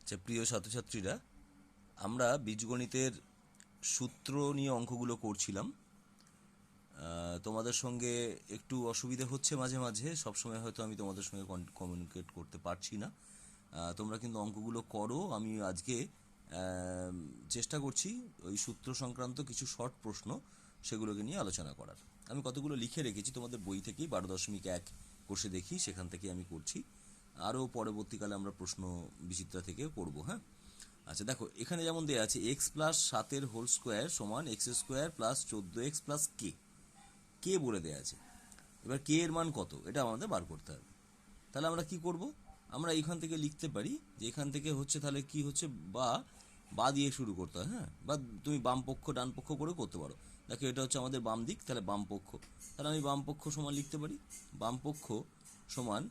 যে প্রিয় ছাত্রছাত্রীরা, আমরা বীজগণিতের সূত্র নিয়ে অঙ্কগুলো করছিলাম। তোমাদের সঙ্গে একটু অসুবিধা হচ্ছে মাঝে মাঝে, সবসময় হয়তো আমি তোমাদের সঙ্গে কমিউনিকেট করতে পারছি না। তোমরা কিন্তু অঙ্কগুলো করো। আমি আজকে চেষ্টা করছি ওই সূত্র সংক্রান্ত কিছু শর্ট প্রশ্ন সেগুলোকে নিয়ে আলোচনা করার। আমি কতগুলো লিখে রেখেছি তোমাদের বই থেকেই, 12.1 কোর্সে দেখি, সেখান থেকে আমি করছি। আরও পরবর্তীকালে আমরা প্রশ্ন বিচিত্রা থেকে করব। হ্যাঁ, আচ্ছা দেখো, এখানে যেমন দেওয়া আছে এক্স প্লাস 7 হোল স্কোয়ার সমান x square plus 14x plus k. K বলে দেওয়া আছে। এবার কে এর মান কত, এটা আমাদের বার করতে হবে। তাহলে আমরা কি করব, আমরা এখান থেকে লিখতে পারি যে এখান থেকে হচ্ছে, তাহলে কি হচ্ছে, বা বা দিয়ে শুরু করতে হয়। হ্যাঁ, বা তুমি বাম পক্ষ ডান পক্ষ করে করতে পারো। দেখো, এটা হচ্ছে আমাদের বাম দিক, তাহলে বাম পক্ষ। তাহলে আমি বাম পক্ষ সমান লিখতে পারি, বাম পক্ষ সমান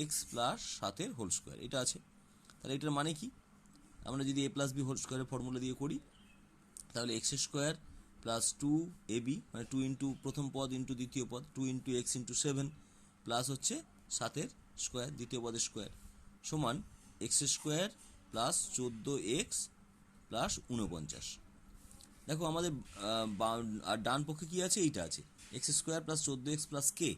এক্স প্লাস 7 হোল স্কোয়ার, এটা আছে। তাহলে এটার মানে কি, আমরা যদি এ প্লাস বি হোল স্কোয়ারের ফর্মুলা দিয়ে করি, তাহলে এক্স স্কোয়ার প্লাস 2ab, মানে 2 ইন্টু প্রথম পদ ইন্টু দ্বিতীয় পদ, 2 ইন্টু এক্স ইন্টু 7 প্লাস হচ্ছে 7 স্কোয়ার দ্বিতীয় পদের স্কোয়ার সমান x square plus 14x plus 49। দেখো আমাদের আর ডান পক্ষে কি আছে, এইটা আছে x square plus 14x plus k.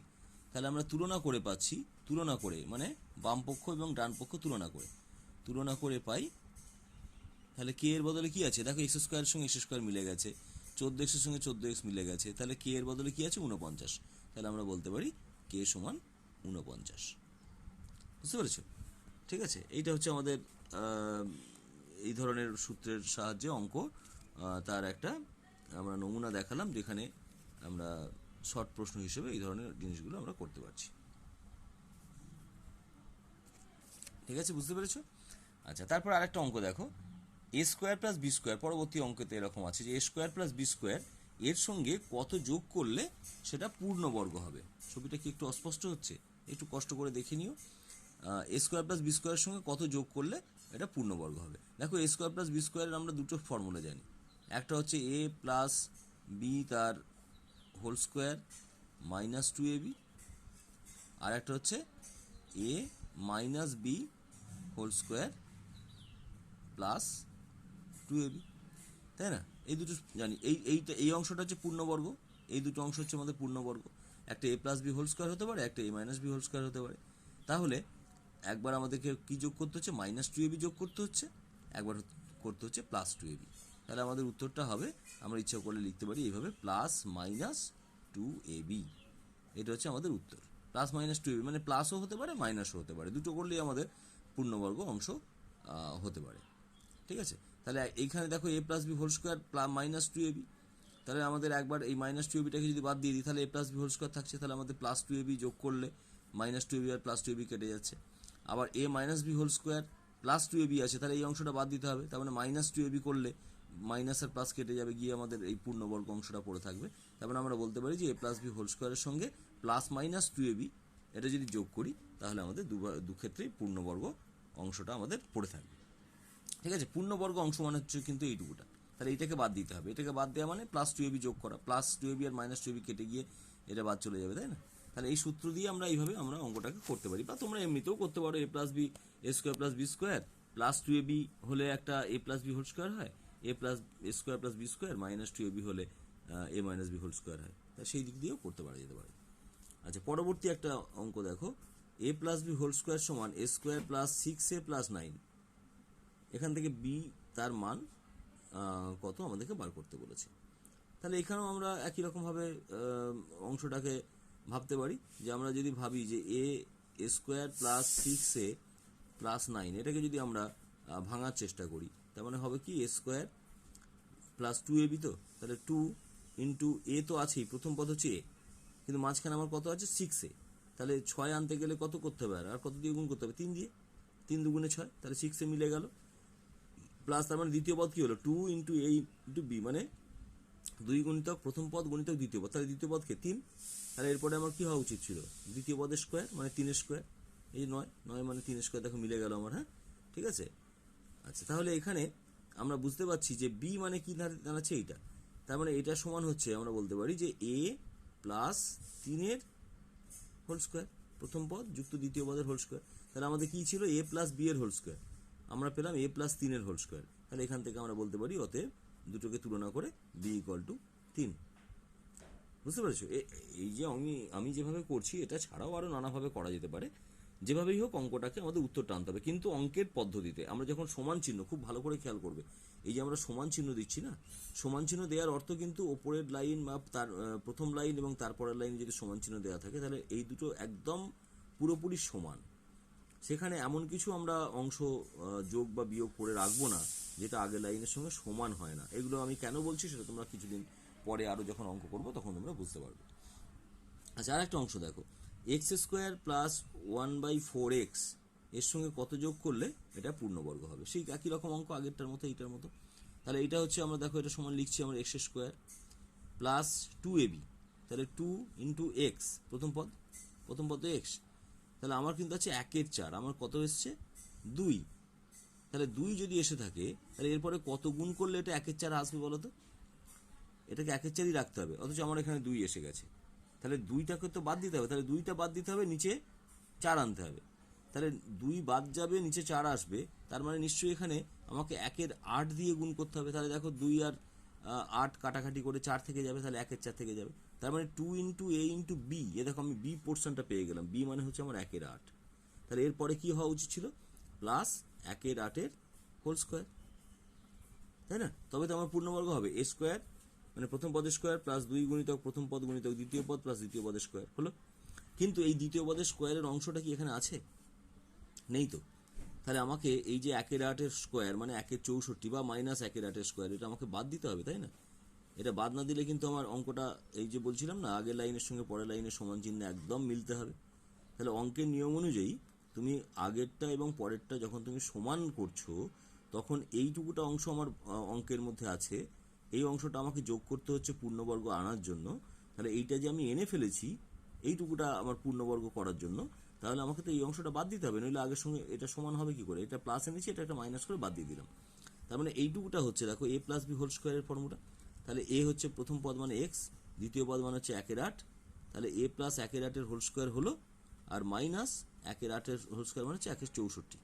তাহলে আমরা তুলনা করে পাচ্ছি, তুলনা করে মানে বাম পক্ষ এবং ডান পক্ষ তুলনা করে পাই। তাহলে কে এর বদলে কি আছে, দেখো এক্স স্কোয়ারের সঙ্গে এক্স স্কোয়ার মিলে গেছে, 14x-এর সঙ্গে 14x মিলে গেছে, তাহলে কে এর বদলে কি আছে, 49। তাহলে আমরা বলতে পারি কে সমান 49। বুঝতে পেরেছো? ঠিক আছে, এইটা হচ্ছে আমাদের এই ধরনের সূত্রের সাহায্যে অঙ্ক, তার একটা আমরা নমুনা দেখালাম, যেখানে আমরা শর্ট প্রশ্ন হিসেবে এই ধরনের জিনিসগুলো আমরা করতে পারছি। ঠিক আছে, বুঝতে পেরেছো? আচ্ছা, তারপর আরেকটা অঙ্ক দেখো, এ স্কোয়ার প্লাস বি স্কোয়ার। পরবর্তী অঙ্কতে এরকম আছে যে এ স্কোয়ার প্লাস বি স্কোয়ার এর সঙ্গে কত যোগ করলে সেটা পূর্ণবর্গ হবে। ছবিটা কি একটু অস্পষ্ট হচ্ছে? একটু কষ্ট করে দেখে নিও। এ স্কোয়ার প্লাস বি স্কোয়ারের সঙ্গে কত যোগ করলে এটা পূর্ণবর্গ হবে। দেখো, এ স্কোয়ার প্লাস বি স্কোয়ারের আমরা দুটো ফর্মুলা জানি। একটা হচ্ছে এ প্লাস বি তার হোল স্কোয়ার মাইনাস 2ab, আর একটা হচ্ছে a minus b whole square plus 2ab, তাই না? এই দুটো জানি। এই অংশটা হচ্ছে পূর্ণবর্গ, এই দুটো অংশ হচ্ছে আমাদের পূর্ণবর্গ। একটা a plus b whole square হতে পারে, একটা এ মাইনাস বি হোল স্কোয়ার হতে পারে। তাহলে একবার আমাদেরকে কি যোগ করতে হচ্ছে, মাইনাস 2ab যোগ করতে হচ্ছে, একবার করতে হচ্ছে প্লাস 2ab। তাহলে আমাদের উত্তরটা হবে, আমরা ইচ্ছা করলে লিখতে পারি এইভাবে, প্লাস মাইনাস 2ab। এটা হচ্ছে আমাদের উত্তর। প্লাস মাইনাস 2ab মানে প্লাসও হতে পারে মাইনাসও হতে পারে, দুটো করলেই আমাদের পূর্ণবর্গ অংশ হতে পারে। ঠিক আছে, তাহলে এইখানে দেখো a plus b whole square minus 2ab, তাহলে আমাদের একবার এই মাইনাস 2abটাকে যদি বাদ দিয়ে দিই, তাহলে এ প্লাস বি হোল স্কোয়ার থাকছে, তাহলে আমাদের প্লাস 2ab যোগ করলে মাইনাস 2ab আর প্লাস 2ab কেটে যাচ্ছে। আবার a minus b whole square plus 2ab আছে, তাহলে এই অংশটা বাদ দিতে হবে, তার মানে মাইনাস 2ab করলে মাইনাস আর প্লাস কেটে যাবে, গিয়ে আমাদের এই পূর্ণবর্গ অংশটা পড়ে থাকবে। তারপরে আমরা বলতে পারি যে এ প্লাস বি হোল স্কোয়ারের সঙ্গে প্লাস মাইনাস 2ab এটা যদি যোগ করি, তাহলে আমাদের দু ক্ষেত্রেই পূর্ণবর্গ অংশটা আমাদের পড়ে থাকবে। ঠিক আছে, পূর্ণবর্গ অংশ মানে হচ্ছে কিন্তু এইটুকুটা। তাহলে এটাকে বাদ দিতে হবে, এটাকে বাদ দেওয়া মানে প্লাস 2ab যোগ করা, প্লাস 2ab আর মাইনাস 2ab কেটে গিয়ে এটা বাদ চলে যাবে, তাই না? তাহলে এই সূত্র দিয়ে আমরা এইভাবে আমরা অঙ্কটাকে করতে পারি, বা তোমরা এমনিতেও করতে পারো। A plus b a square plus b square plus 2ab হলে একটা a plus b whole square হয়, a plus a square plus b square minus 2ab হলে a minus b whole square হয়। তা সেই দিক দিয়েও করতে পারা যেতে পারে। আচ্ছা, পরবর্তী একটা অঙ্ক দেখো, a plus b whole square সমান এ স্কোয়ার প্লাস 6a প্লাস 9। এখান থেকে বি তার মান কত আমাদেরকে বার করতে বলেছে। তাহলে এখানেও আমরা একই রকমভাবে অংশটাকে ভাবতে পারি, যে আমরা যদি ভাবি যে এ স্কোয়ার প্লাস 6a প্লাস 9, এটাকে যদি আমরা ভাঙার চেষ্টা করি, তার মানে হবে কি, এ স্কোয়ার প্লাস 2ab, তো তাহলে 2 ইন্টু এ তো আছেই, প্রথম পদ হচ্ছে এ, কিন্তু মাঝখানে আমার কত আছে, 6a। তাহলে 6 আনতে গেলে কত করতে হবে, আর কত দিয়ে গুণ করতে হবে, 3 দিয়ে, 3 দুগুণে 6, তাহলে 6a মিলে গেল। প্লাস তার মানে দ্বিতীয় পদ কি হলো, 2 ইন্টু এ ইন্টু বি, মানে 2 গুণিতক প্রথম পদ গুণিতক দ্বিতীয় পদ, তাহলে দ্বিতীয় পদকে 3। তাহলে এরপরে আমার কি হওয়া উচিত ছিল, দ্বিতীয় পদের স্কোয়ার মানে 3 স্কোয়ার, এই 9 মানে 3 স্কোয়ার, দেখো মিলে গেল আমার। হ্যাঁ, ঠিক আছে। আচ্ছা, তাহলে এখানে আমরা বুঝতে পারছি যে বি মানে কি দাঁড়াচ্ছে, এইটা। তার মানে এটা সমান হচ্ছে, আমরা বলতে পারি যে এ প্লাস 3 হোল স্কোয়ার, প্রথম পদ যুক্ত দ্বিতীয় পদের হোল স্কোয়ার। তাহলে আমাদের কি ছিল, এ প্লাস বি এর হোল স্কোয়ার। আমরা পেলাম a প্লাস 3 হোল স্কোয়ার। তাহলে এখান থেকে আমরা বলতে পারি অতএব দুটোকে তুলনা করে b ইকুয়াল টু 3। বুঝতে পেরেছো? এই যে আমি যেভাবে করছি এটা ছাড়াও আরও নানাভাবে করা যেতে পারে। যেভাবেই হোক অঙ্কটাকে আমাদের উত্তরটা আনতে হবে, কিন্তু অঙ্কের পদ্ধতিতে আমরা যখন সমান চিহ্ন, খুব ভালো করে খেয়াল করবে, এই যে আমরা সমান চিহ্ন দিচ্ছি না, সমান চিহ্ন দেওয়ার অর্থ কিন্তু ওপরের লাইন বা তার প্রথম লাইন এবং তারপরের লাইনে যদি সমান চিহ্ন দেওয়া থাকে তাহলে এই দুটো একদম পুরোপুরি সমান। সেখানে এমন কিছু আমরা অংশ যোগ বা বিয়োগ করে রাখবো না যেটা আগের লাইনের সঙ্গে সমান হয় না। এগুলো আমি কেন বলছি সেটা তোমরা কিছুদিন পরে আরও যখন অঙ্ক করবো তখন তোমরা বুঝতে পারবে। আচ্ছা, আর একটা অংশ দেখো, এক্স স্কোয়ার প্লাস 1/4x এর সঙ্গে কত যোগ করলে এটা পূর্ণবর্গ হবে। সেই একই রকম অঙ্ক আগেরটার মতো, এইটার মতো। তাহলে এটা হচ্ছে, আমরা দেখো এটা সমান লিখছি আমরা এক্স স্কোয়ার প্লাস 2ab, তাহলে 2 ইন্টু এক্স, প্রথম পদ এক্স, তাহলে আমার কিন্তু আছে 1/4, আমার কত এসছে 2। তাহলে 2 যদি এসে থাকে তাহলে এরপরে কত গুণ করলে এটা 1/4 আসবে বলো তো? এটাকে 1/4ই রাখতে হবে, অথচ আমার এখানে 2 এসে গেছে। তাহলে 2টাকে তো বাদ দিতে হবে, তাহলে 2টা বাদ দিতে হবে, নিচে 4 আনতে হবে। তাহলে 2 বাদ যাবে, নিচে 4 আসবে, তার মানে নিশ্চয়ই এখানে আমাকে 1/8 দিয়ে গুণ করতে হবে। তাহলে দেখো 2 আর 8 কাটাকাটি করে 4 থেকে যাবে, তাহলে 1/4 থেকে যাবে। তার মানে 2 ইন্টু a ইন্টু বি, এ দেখো আমি বি পোর্শনটা পেয়ে গেলাম, বি মানে হচ্ছে আমার 1/8। তাহলে এরপরে কি হওয়া উচিত ছিল? প্লাস 1/8 হোল স্কোয়ার, তাই না? তবে তো আমার পূর্ণবর্গ হবে। এ স্কোয়ার মানে প্রথম পদের স্কোয়ার প্লাস 2 গুণিতক প্রথম পদ গুণিতক দ্বিতীয় পদ প্লাস দ্বিতীয় পদের স্কোয়ার হলো। কিন্তু এই দ্বিতীয় পদের স্কোয়ারের অংশটা কি এখানে আছে? নেই তো। তাহলে আমাকে এই যে 1/8 স্কোয়ার মানে 1/64 বা মাইনাস 1/8 স্কোয়ার, এটা আমাকে বাদ দিতে হবে, তাই না? এটা বাদ না দিলে কিন্তু আমার অঙ্কটা, এই যে বলছিলাম না, আগের লাইনের সঙ্গে পরের লাইনের সমান চিহ্ন একদম মিলতে হবে। তাহলে অঙ্কের নিয়ম অনুযায়ী তুমি আগেরটা এবং পরেরটা যখন তুমি সমান করছো তখন এইটুকুটা অংশ আমার অঙ্কের মধ্যে আছে, এই অংশটা আমাকে যোগ করতে হচ্ছে পূর্ণবর্গ আনার জন্য। তাহলে এইটা যে আমি এনে ফেলেছি এইটুকুটা আমার পূর্ণবর্গ করার জন্য, তাহলে আমাকে তো এই অংশটা বাদ দিতে হবে, নইলে আগের সঙ্গে এটা সমান হবে কি করে? এটা প্লাস এনেছি, এটা একটা মাইনাস করে বাদ দিয়ে দিলাম। তার মানে এইটুকুটা হচ্ছে, দেখো এ প্লাস বি হোল স্কোয়ারের ফর্মুলা। তাহলে এ হচ্ছে প্রথম পদ মানে এক্স, দ্বিতীয় পদ মানে হচ্ছে 1/8, তাহলে এ প্লাস 1/8 হোল স্কোয়ার হলো, আর মাইনাস 1/8 হোল স্কোয়ার মানে হচ্ছে 1/64।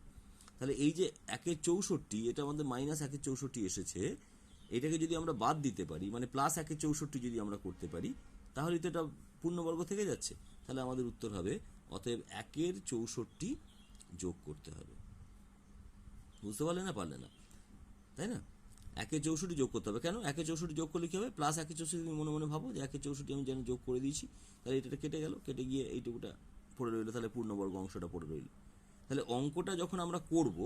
তাহলে এই যে 1/64, এটা আমাদের মাইনাস 1/64 এসেছে, এটাকে যদি আমরা বাদ দিতে পারি, মানে প্লাস 1/64 যদি আমরা করতে পারি, তাহলে তো এটা পূর্ণবর্গ থেকে যাচ্ছে। তাহলে আমাদের উত্তর হবে অতএব 1/64 যোগ করতে হবে। বুঝতে পারলে না? পারলে না, তাই না? 1/64 যোগ করতে হবে। কেন 1/64 যোগ করলে কি হবে? প্লাস 1/64 তুমি মনে মনে ভাবো যে 1/64 আমি যেন যোগ করে দিয়েছি, তাহলে এটা কেটে গেল, কেটে গিয়ে এইটুকুটা পড়ে রইলো, তাহলে পূর্ণবর্গ অংশটা পড়ে রইল। তাহলে অঙ্কটা যখন আমরা করব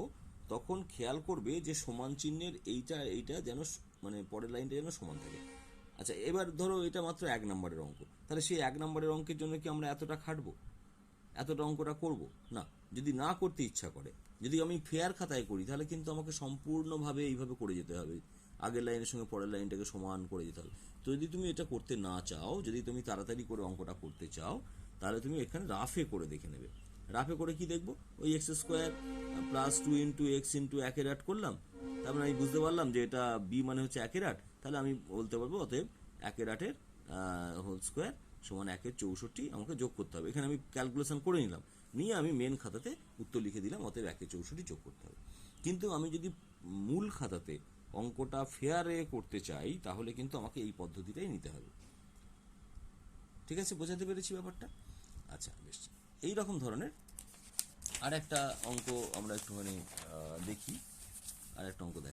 তখন খেয়াল করবে যে সমান চিহ্নের এইটা যেন মানে পরের লাইনটা যেন সমান থাকে। আচ্ছা, এবার ধরো এটা মাত্র 1 নম্বরের অঙ্ক, তাহলে সেই 1 নম্বরের অঙ্কের জন্য কি আমরা এতটা খাটবো, এতটা অঙ্কটা করব না? যদি না করতে ইচ্ছা করে, যদি আমি ফেয়ার খাতায় করি, তাহলে কিন্তু আমাকে সম্পূর্ণভাবে এইভাবে করে যেতে হবে, আগের লাইনের সঙ্গে পরের লাইনটাকে সমান করে যেতে হবে। তো যদি তুমি এটা করতে না চাও, যদি তুমি তাড়াতাড়ি করে অঙ্কটা করতে চাও, তাহলে তুমি এখানে রাফে করে দেখে নেবে। রাফে করে কি দেখবো? ওই x square plus 2 into x into 1/8 করলাম, তারপরে আমি বুঝতে পারলাম যে এটা বি মানে হচ্ছে 1/8, তাহলে আমি বলতে পারবো অতএব 1/8 হোল স্কোয়ার সমান 1/64 আমাকে যোগ করতে হবে। এখানে আমি ক্যালকুলেশন করে নিলাম, নিয়ে আমি মেন খাতাতে উত্তর লিখে দিলাম, অতএব 1/64 যোগ করতে হবে। কিন্তু আমি যদি মূল খাতাতে অঙ্কটা ফেয়ারে করতে চাই তাহলে কিন্তু আমাকে এই পদ্ধতিটাই নিতে হবে। ঠিক আছে, বোঝাতে পেরেছি ব্যাপারটা? আচ্ছা, বেশ। এই রকম ধরনের আর একটা অঙ্ক আমরা একটুখানি দেখি, আর একটা অঙ্ক